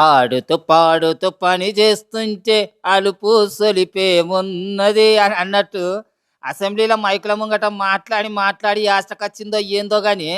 ఆడుతూ పాడుతూ పని చేస్తుంటే అలుపు సొలిపేమున్నది అని అన్నట్టు అసెంబ్లీలో మైకుల ముంగట మాట్లాడి మాట్లాడి యాష్టకొచ్చిందో ఏందో గాని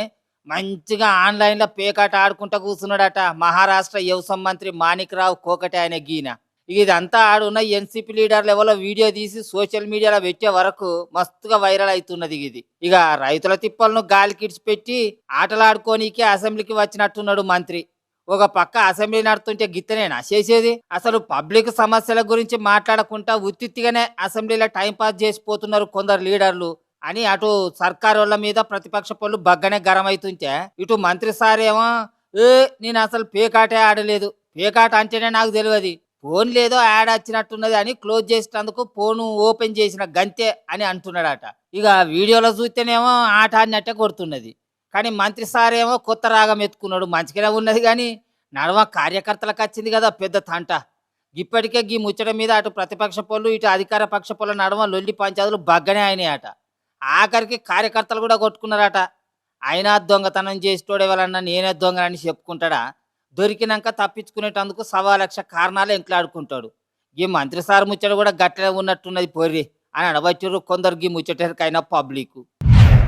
మంచిగా ఆన్లైన్లో పేకాట ఆడుకుంటా కూర్చున్నాడట మహారాష్ట్ర వ్యవసాయ మంత్రి మాణిక్రావు కోకటే ఆయన గీన. ఇక ఇదంతా ఆడున్న ఎన్సీపీ లీడర్లు ఎవరో వీడియో తీసి సోషల్ మీడియాలో పెట్టే వరకు మస్తుగా వైరల్ అవుతున్నది ఇది. ఇక రైతుల తిప్పలను గాలికిడిచి పెట్టి ఆటలాడుకోనీకి అసెంబ్లీకి వచ్చినట్టున్నాడు మంత్రి. ఒక పక్క అసెంబ్లీ నడుతుంటే గిత్తనేనా చేసేది? అసలు పబ్లిక్ సమస్యల గురించి మాట్లాడకుండా ఉత్తిత్తిగానే అసెంబ్లీలో టైం పాస్ చేసిపోతున్నారు కొందరు లీడర్లు అని అటు సర్కారోళ్ళ మీద ప్రతిపక్ష పనులు బగ్గనే గరం అవుతుంటే ఇటు మంత్రి సార్ ఏమో ఏ నేను అసలు పేకాటే ఆడలేదు, పేకాట అంటేనే నాకు తెలియదు, ఫోన్ లేదో యాడ్ వచ్చినట్టున్నది అని క్లోజ్ చేసినందుకు ఫోన్ ఓపెన్ చేసిన గంతే అని అంటున్నాడట. ఇక వీడియోలో చూస్తేనేమో ఆట ఆడినట్టే కొడుతున్నది. కానీ మంత్రి సార్ ఏమో కొత్త రాగం ఎత్తుకున్నాడు. మంచిగానే ఉన్నది గానీ, నడమ కార్యకర్తలకచ్చింది గదా పెద్ద తంట. ఇప్పటికే గీ ముచ్చట మీద అటు ప్రతిపక్ష పోళ్ళు, ఇటు అధికార పక్ష పోళ్ళ నడమ లొల్లి పంచాయతీలు బగ్గనే అయినాయట. ఆఖరికి కార్యకర్తలు గూడా కొట్టుకున్నారట. అయినా దొంగతనం చేసేటోడెవలన్నా నేనే దొంగనని చెప్పుకుంటాడా? దొరికినంక తప్పించుకునేటందుకు సవాలక్ష కారణాలు ఎంకలాడుకుంటాడు. ఈ మంత్రి సార్ ముచ్చట గూడా గట్లనే ఉన్నట్టున్నది పొర్రి అని అనబట్టిర్రు కొందరు గీ ముచ్చటెరకైన పబ్లిక్కు.